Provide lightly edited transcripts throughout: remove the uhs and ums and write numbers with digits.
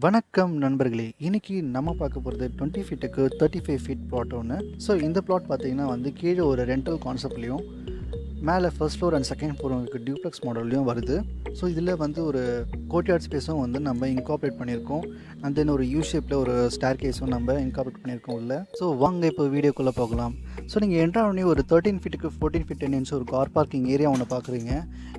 வணக்கம் நண்பர்களே. இன்னைக்கு நம்ம பார்க்க போகிறது 20 ஃபீட்டுக்கு 35 ஃபீட் பிளாட் ஒன்று. ஸோ இந்த பிளாட் பார்த்தீங்கன்னா வந்து கீழே ஒரு ரெண்டல் கான்செப்ட்லேயும் மேலே first floor and second floor உங்களுக்கு டியூப்ளெக்ஸ் மாடல்லையும் வருது. ஸோ இதில் வந்து ஒரு கோர்ட்யார்ட் ஸ்பேஸும் வந்து நம்ம இன்கார்பரேட் பண்ணியிருக்கோம். அண்ட் தென் ஒரு யூ ஷேப்பில் ஒரு ஸ்டேர் கேஸும் நம்ம இன்கார்பரேட் பண்ணியிருக்கோம் உள்ள. ஸோ வாங்க இப்போ வீடியோக்குள்ளே போகலாம். ஸோ நீங்கள் என்ட்ரு ஆனே ஒரு 13 ஃபீட்டுக்கு 14 ஃபீட் 10 இன்ச் ஒரு கார் பார்க்கிங் ஏரியா ஒன்று பார்க்குறீங்க.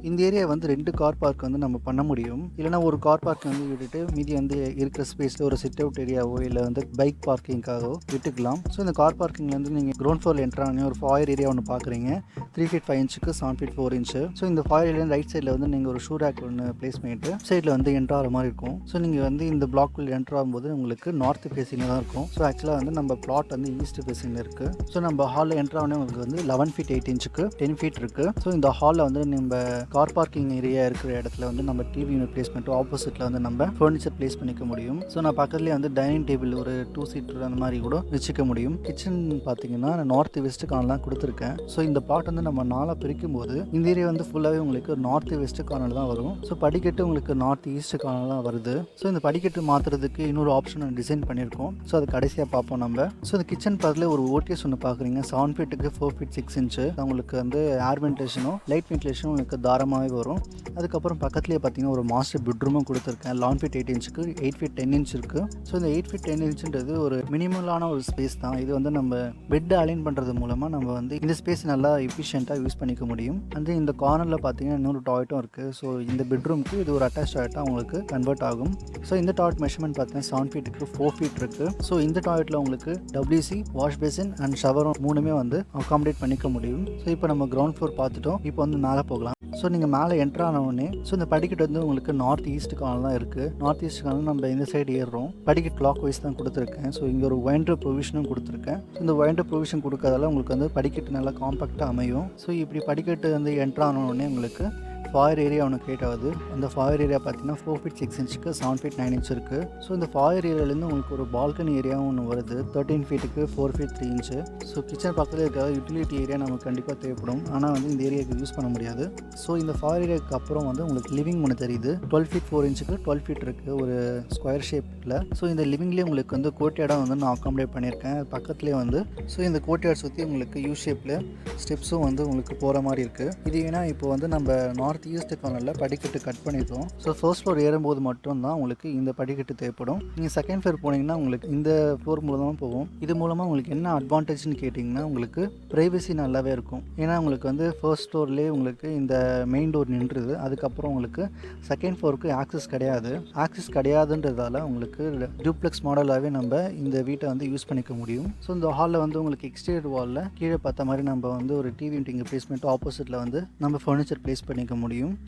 இந்த ஏரியா வந்து 2 கார் பார்க் வந்து நம்ம பண்ண முடியும். இல்லைனா ஒரு கார் பார்க் வந்து விட்டுட்டு மீதி வந்து இருக்கிற ஸ்பேஸில் ஒரு சிட் அவுட் ஏரியாவோ இல்லை வந்து பைக் பார்க்கிங்காகவோ விட்டுக்கலாம். ஸோ இந்த கார் பார்க்கிங்லேருந்து நீங்கள் கிரவுண்ட் ஃப்ளோரில் என்ட்ரு ஆனே ஒரு ஃபாயர் ஏரியா ஒன்று பார்க்குறீங்க. 3 ஃபீட் 5 இன்ச்சுக்கு 7 ஃபீட் 4 இன்ச்சு. ஸோ இந்த ஃபாயர் ஏரியா ரைட் சைடில் வந்து நீங்கள் ஒரு ஷூ ரேக் ஒன்று பிளேஸ் பண்ணிட்டு சைடில் வந்து என்ட்ரு ஆகிற மாதிரி இருக்கும். ஸோ நீங்கள் வந்து இந்த பிளாக்குள்ள என்ட்ரு ஆகும்போது உங்களுக்கு நார்த் ஃபேஸிங்கில் தான் இருக்கும். ஸோ ஆக்சுவலாக வந்து நம்ம பிளாட் வந்து ஈஸ்ட் ஃபேஸிங்கில் இருக்குது. ஸோ நம்ம ஹாலில் என்ட்ரு ஆனே உங்களுக்கு வந்து 11 ஃபீட் 8 இன்ச்சுக்கு 10 ஃபீட் இருக்குது. ஸோ இந்த ஹாலில் வந்து நம்ம கார் பார்க்கிங் ஏரியா இருக்கிற இடத்துல வந்து நம்ம டிவி யூனிட் பிளேஸ் பண்ணிட்டு ஆப்போசிட்டில் வந்து நம்ம ஃபர்னிச்சர் பிளேஸ் பண்ணிக்க முடியும். ஸோ நான் பக்கத்துலேயே வந்து டைனிங் டேபிள் ஒரு 2 சீட்டர் அந்த மாதிரி கூட வச்சுக்க முடியும். கிச்சன் பார்த்தீங்கன்னா நார்த் வெஸ்ட் கார்னர் தான் கொடுத்துருக்கேன். ஸோ இந்த பிளாட் வந்து நம்ம நாளாக பிரிக்கும் போது இந்த ஏரியா வந்து ஃபுல்லாகவே உங்களுக்கு நார்த் வெஸ்ட் கார்னர் தான் வரும். ஸோ படிக்கட்டு உங்களுக்கு நார்த் ஈஸ்ட் கார்னர் தான் வருது. ஸோ இந்த படிக்கட்டு மாற்றுறதுக்கு இன்னொரு ஆப்ஷன் டிசைன் பண்ணியிருக்கோம். ஸோ அது கடைசியாக பார்ப்போம் நம்ம. ஸோ இந்த கிச்சன் பக்கத்தில் ஒரு ஓடிஎஸ் ஒன்று பார்க்குறீங்க. 7 ஃபீட்டுக்கு 4 ஃபீட் 6 இன்ச்சு. உங்களுக்கு வந்து ஏர் வென்டிலேஷனும் லைட் வென்டிலேஷனும் உங்களுக்கு தாராளமாகவே வரும். அதுக்கப்புறம் பக்கத்துலேயே பார்த்தீங்கன்னா ஒரு மாஸ்டர் பெட்ரூமும் கொடுத்துருக்கேன். 11 ஃபீட் 8 இன்ச்சுக்கு 8 ஃபீட் 10 இன்ச் இருக்குது. ஸோ இந்த 8 ஃபீட் 10 இன்ச்சுன்றது ஒரு மினிமலான ஒரு ஸ்பேஸ் தான். இது வந்து நம்ம பெட் அலைன் பண்ணுறது மூலமாக நம்ம வந்து இந்த ஸ்பேஸ் நல்லா எஃபிஷியண்ட்டாக யூஸ் பண்ணிக்க முடியும். அண்ட் இந்த கார்னரில் பார்த்தீங்கன்னா இன்னொரு டாய்லெட்டும் இருக்குது. ஸோ இந்த பெட்ரூமுக்கு இது ஒரு அட்டாச் டாய்லெட்டாக உங்களுக்கு கன்வெர்ட் ஆகும். ஸோ இந்த டாய்லெட் மெஷர்மெண்ட் பார்த்தீங்கன்னா 7 ஃபீட்டுக்கு 4 ஃபீட் இருக்குது. ஸோ இந்த டாய்லெட்டில் உங்களுக்கு WC வாஷ் பேசின் அண்ட் ஷவரும் மூணுமே வந்து அகாமடேட் பண்ணிக்க முடியும். ஸோ இப்போ நம்ம கிரவுண்ட் ஃப்ளோர் பார்த்துட்டோம். இப்போ வந்து மேலே போகலாம். ஸோ நீங்கள் மேலே என்ட்ரு ஆனவுடனே ஸோ இந்த படிக்கட்டு வந்து உங்களுக்கு நார்த் ஈஸ்ட் கார்னர் தான் இருக்குது. நார்த் ஈஸ்ட் கார்னர் நம்ம இந்த சைடு ஏறுறோம். படிக்கட்டு கிளாக் வைஸ் தான் கொடுத்துருக்கேன். ஸோ இங்கே ஒரு வைண்டர் ப்ரொவிஷனும் கொடுத்துருக்கேன். இந்த வைண்டர் ப்ரொவிஷன் கொடுக்கறதால உங்களுக்கு வந்து படிக்கட்டு நல்லா காம்பாக்டாக அமையும். ஸோ இப்படி படிக்கட்டு வந்து என்ட்ரு ஆனவுடனே உங்களுக்கு ஃபாயர் ஏரியா ஒன்று கிரியேட் ஆகுது. அந்த ஃபாயர் ஏரியா பார்த்தீங்கன்னா 4 ஃபீட் 6 இன்ச்சுக்கு 7 ஃபீட் 9 இன்ச் இருக்குது. ஸோ இந்த ஃபாயர் ஏரியாலேருந்து உங்களுக்கு ஒரு பால்கனி ஏரியாவும் ஒன்று வருது. 13 ஃபீட்டுக்கு 4 ஃபீட் 3 இன்ச்சு. ஸோ கிச்சன் பக்கத்தில் இருக்கிற யூட்டிலிட்டி ஏரியா நமக்கு கண்டிப்பாக தேவைப்படும். ஆனால் வந்து இந்த ஏரியாவுக்கு யூஸ் பண்ண முடியாது. ஸோ இந்த ஃபாயர் ஏரியாவுக்கு அப்புறம் வந்து உங்களுக்கு லிவிங் ஒன்று தெரியுது. 12 ஃபீட் 4 இன்ச்சுக்கு 12 ஃபீட் இருக்குது ஒரு ஸ்கொயர் ஷேப்பில். ஸோ இந்த லிவிங்லேயே உங்களுக்கு வந்து கோர்ட்யார்டாக வந்து நான் அகாமடேட் பண்ணியிருக்கேன். பக்கத்துலேயே வந்து ஸோ இந்த கோர்ட்யார்ட் சுற்றி உங்களுக்கு யூ ஷேப்பில் ஸ்டெப்ஸும் வந்து உங்களுக்கு போகிற மாதிரி இருக்குது. இது ஏன்னா இப்போ வந்து நம்ம நார்த் ஈஸ்ட் கார்னரில் படிக்கட்டு கட் பண்ணியிருக்கோம். ஸோ ஃபர்ஸ்ட் ஃப்ளோர் ஏறும்போது மட்டும்தான் உங்களுக்கு இந்த படிக்கட்டு தேவைப்படும். நீங்கள் செகண்ட் ஃப்ளோர் போனீங்கன்னா உங்களுக்கு இந்த ஃப்ளோர் மூலமாக போகும். இது மூலமாக உங்களுக்கு என்ன அட்வான்டேஜ்னு கேட்டிங்கன்னா உங்களுக்கு ப்ரைவசி நல்லாவே இருக்கும். ஏன்னா உங்களுக்கு வந்து ஃபர்ஸ்ட் ஃப்ளோர்லேயே உங்களுக்கு இந்த மெயின் டோர் நின்றுது. அதுக்கப்புறம் உங்களுக்கு செகண்ட் ஃப்ளோருக்கு ஆக்சஸ் கிடையாது. ஆக்சஸ் கிடையாதுன்றதால உங்களுக்கு டூப்ளெக்ஸ் மாடலாகவே நம்ம இந்த வீட்டை வந்து யூஸ் பண்ணிக்க முடியும். ஸோ இந்த ஹாலில் வந்து உங்களுக்கு எக்ஸ்டீரியர் வாலில் கீழே பார்த்த மாதிரி நம்ம வந்து ஒரு டிவி யூனிட் பிளேஸ் பண்ணிட்டு ஆப்போசிட்டில் வந்து நம்ம ஃபர்னிச்சர் பிளேஸ் பண்ணிக்க முடியும்.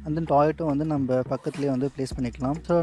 அந்த டாய்லெட்டும் வந்து நம்ம பக்கத்துலேயே வந்து ப்ளேஸ் பண்ணிக்கலாம். ஸோ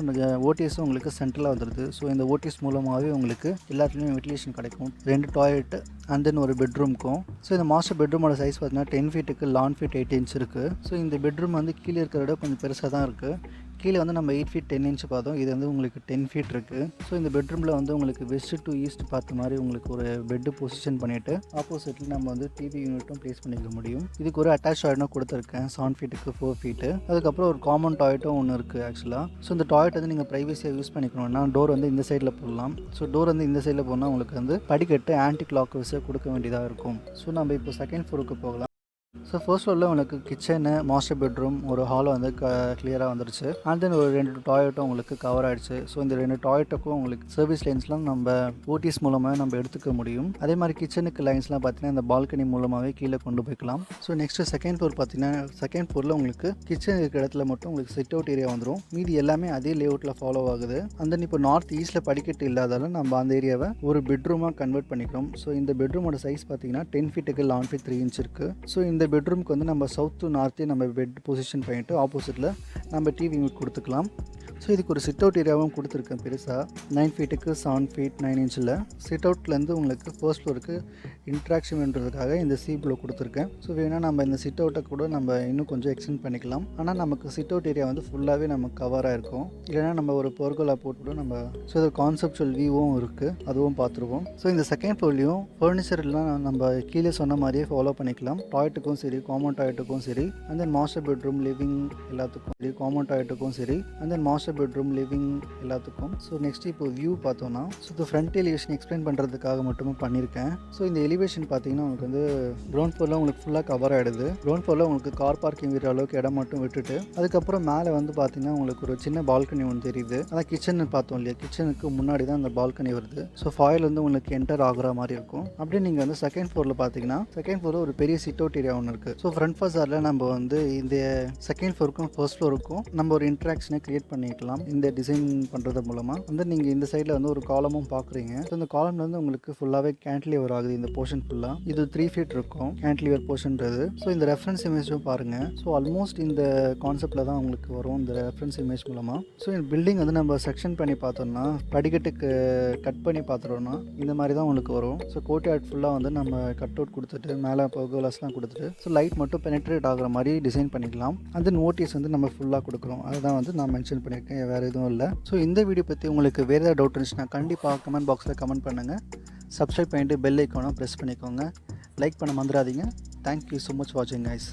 ஓடிஎஸும் உங்களுக்கு சென்ட்ரலாக வந்துடுது. ஸோ இந்த ஓடிஎஸ் மூலமாகவே உங்களுக்கு எல்லாத்துலேயும் வென்டிலேஷன் கிடைக்கும். 2 டாய்லெட் அண்ட் தென் ஒரு பெட்ரூமுக்கும். ஸோ இந்த மாஸ்டர் பெட்ரூமோட சைஸ் பார்த்தீங்கன்னா 10 ஃபீட்டுக்கு 11 ஃபீட் 8 இன்ச் இருக்குது. ஸோ இந்த பெட்ரூம் வந்து கீழே இருக்கிறத விட கொஞ்சம் பெருசாக தான் இருக்குது. கீழே வந்து நம்ம 8 ஃபீட் 10 இன்ச் பார்த்தோம். இது வந்து உங்களுக்கு 10 ஃபீட் இருக்குது. ஸோ இந்த பெட்ரூமில் வந்து உங்களுக்கு வெஸ்ட் டு ஈஸ்ட் பார்த்த மாதிரி உங்களுக்கு ஒரு பெட்டு பொசிஷன் பண்ணிவிட்டு ஆப்போசிட்டில் நம்ம வந்து டிவி யூனிட்டும் ப்ளேஸ் பண்ணிக்க முடியும். இதுக்கு ஒரு அட்டாச் டாய்லெட்டும் கொடுத்துருக்கேன். 7 ஃபீட்டுக்கு 4 ஃபீட்டு. அதுக்கப்புறம் ஒரு காமன் டாய்லெட்டும் ஒன்று இருக்குது ஆக்சுவலாக. ஸோ இந்த டாய்லெட் வந்து நீங்கள் ப்ரைவசியாக யூஸ் பண்ணிக்கணும்னா டோர் வந்து இந்த சைடில் போடலாம். ஸோ டோர் வந்து இந்த சைடில் போனால் உங்களுக்கு வந்து படிக்கட்டு ஆன்டி கிளாக் வைஸாக கொடுக்க வேண்டியதாக இருக்கும். ஸோ நம்ம இப்போ செகண்ட் ஃப்ளோருக்கு போகலாம். ஸோ ஃபர்ஸ்ட் ஃப்ளோரில் உங்களுக்கு கிச்சனு மாஸ்டர் பெட்ரூம் ஒரு ஹாலும் வந்து கிளியராக வந்துருச்சு. அண்ட் தென் ஒரு 2 டாய்லெட்டும் உங்களுக்கு கவர் ஆகிடுச்சு. ஸோ இந்த 2 டாய்லெட்டுக்கும் உங்களுக்கு சர்வீஸ் லைன்ஸ்லாம் நம்ம ஓடிஎஸ் மூலமாக நம்ம எடுத்துக்க முடியும். அதே மாதிரி கிச்சனுக்கு லைன்ஸ்லாம் பார்த்தீங்கன்னா இந்த பால்கனி மூலமாகவே கீழே கொண்டு போய்க்கலாம். ஸோ நெக்ஸ்ட்டு செகண்ட் ஃப்ளோர் பார்த்தீங்கன்னா செகண்ட் ஃப்ளோரில் உங்களுக்கு கிச்சன் இருக்கிற இடத்துல மட்டும் உங்களுக்கு சிட் அவுட் ஏரியா வந்துடும். மீதி எல்லாமே அதே லேஅவுட்டில் ஃபாலோ ஆகுது. அண்ட் தென் இப்போ நார்த் ஈஸ்ட்டில் படிக்கட்டு இல்லாதாலும் நம்ம அந்த ஏரியாவை ஒரு பெட்ரூமாக கன்வெர்ட் பண்ணிக்கிறோம். ஸோ இந்த பெட்ரூமோட சைஸ் பார்த்தீங்கன்னா 10 ஃபீட்டுக்கு 11 ஃபீட் 3 இன்ச் இருக்குது. ஸோ இந்த பெட்ரூமுக்கு வந்து நம்ம சவுத் டு நார்த்தே நம்ம பெட் பொசிஷன் பண்ணிவிட்டு ஆப்போசிட்டில் நம்ம டிவி யூனிட் கொடுத்துக்கலாம். ஸோ இதுக்கு ஒரு சிட் அவுட் ஏரியாவும் கொடுத்துருக்கேன் பெருசாக 9 ஃபீட்டுக்கு 7 ஃபீட் 9 இன்ச்சில். சிட் அவுட்லேருந்து உங்களுக்கு ஃபர்ஸ்ட் ஃப்ளோருக்கு இன்ட்ராக்ஷன் பண்ணுறதுக்காக இந்த சீப்ளோ கொடுத்துருக்கேன். ஸோ வேணால் நம்ம இந்த சிட் அவுட்டை கூட நம்ம இன்னும் கொஞ்சம் எக்ஸ்டெண்ட் பண்ணிக்கலாம். ஆனால் நமக்கு சிட் அவுட் ஏரியா வந்து ஃபுல்லாகவே நமக்கு கவராக இருக்கும். இல்லைனா நம்ம ஒரு பொர்கோலா போட்டு நம்ம ஸோ இது கான்செப்சுவல் வியூவும் இருக்குது, அதுவும் பார்த்துருவோம். ஸோ இந்த செகண்ட் ஃப்ளோர்லையும் ஃபர்னிச்சர்லாம் நம்ம கீழே சொன்ன மாதிரியே ஃபாலோ பண்ணிக்கலாம். டாய்லெட்டுக்கும் சரி காமன் டாய்லெட்டுக்கும் சரி and then master bedroom living எல்லாத்துக்கும் சரி காமன் டாய்லெட்டுக்கும் சரி and then master master bedroom, living எல்லாத்துக்கும். ஸோ நெக்ஸ்ட் இப்போ வியூ பார்த்தோன்னா, ஸோ இது ஃப்ரண்ட் எலிவேஷன் எக்ஸ்பிளைன் பண்ணுறதுக்காக மட்டுமே பண்ணியிருக்கேன். ஸோ இந்த எலிவேஷன் பார்த்தீங்கன்னா உங்களுக்கு வந்து கிரவுண்ட் ஃப்ளோரில் உங்களுக்கு ஃபுல்லாக கவர் ஆகிடுது. கிரவுண்ட் ஃப்ளோரில் உங்களுக்கு கார் பார்க்கிங் விடுற அளவுக்கு இடம் மட்டும் விட்டுட்டு, அதுக்கப்புறம் மேலே வந்து பார்த்தீங்கன்னா உங்களுக்கு ஒரு சின்ன பால்கனி ஒன்று தெரியுது. அதான் கிச்சன் பார்த்தோம் இல்லையா, கிச்சனுக்கு முன்னாடி தான் அந்த பால்கனி வருது. ஸோ ஃபாயில் வந்து உங்களுக்கு என்டர் ஆகுற மாதிரி இருக்கும். அப்படியே நீங்கள் வந்து செகண்ட் ஃப்ளோரில் பார்த்தீங்கன்னா, செகண்ட் ஃப்ளோரில் ஒரு பெரிய சிட் அவுட் ஏரியா ஒன்று இருக்குது. ஸோ ஃப்ரண்ட் ஃபசாரில் நம்ம வந்து இந்த செகண்ட் ஃப்ளோருக்கும் ஃபர்ஸ்ட் ஃப்ளோருக்கும் நம்ம ஒரு இன்ட்ராக்ஷனை கிரியேட் பண்ணிக்கலாம் இந்த டிசைன் பண்ணுறது மூலமாக. வந்து நீங்கள் இந்த சைடில் வந்து ஒரு காலமும் பார்க்குறீங்க. ஸோ இந்த காலம்ல வந்து உங்களுக்கு ஃபுல்லாகவே கேன்டிலிவர் ஆகுது. இந்த போர்ஷன் ஃபுல்லாக இது 3 feet இருக்கும் கேன்டிலிவர் போர்ஷன்றது. ஸோ இந்த ரெஃபரன்ஸ் இமேஜும் பாருங்கள். ஸோ ஆல்மோஸ்ட் இந்த கான்செப்டில் தான் உங்களுக்கு வரும் இந்த ரெஃபரன்ஸ் இமேஜ் மூலமாக. ஸோ இந்த பில்டிங் வந்து நம்ம செக்ஷன் பண்ணி பார்த்தோம்னா, படிக்கட்டுக்கு கட் பண்ணி பார்த்துட்டோம்னா இந்த மாதிரி தான் உங்களுக்கு வரும். ஸோ கோர்ட்யார்ட் ஃபுல்லாக வந்து நம்ம கட் அவுட் கொடுத்துட்டு மேலே பர்கோலாஸ்லாம் கொடுத்துட்டு ஸோ லைட் மட்டும் பெனட்ரேட் ஆகிற மாதிரி டிசைன் பண்ணிக்கலாம். அந்த நோட்டீஸ் வந்து நம்ம ஃபுல்லாக கொடுக்குறோம். அதுதான் வந்து நான் மென்ஷன் பண்ணியிருக்கேன், வேறு எதுவும் இல்லை. ஸோ இந்த வீடியோ பற்றி உங்களுக்கு வேறு ஏதாவது டவுட் இருந்துச்சுன்னா கண்டிப்பாக கமெண்ட் பாக்ஸில் கமெண்ட் பண்ணுங்கள். சப்ஸ்கிரைப் பண்ணிவிட்டு பெல் ஐக்கானை ப்ரெஸ் பண்ணிக்கோங்க. லைக் பண்ண மறந்துடாதீங்க. தேங்க்யூ ஸோ மச் வாட்சிங் கைஸ்.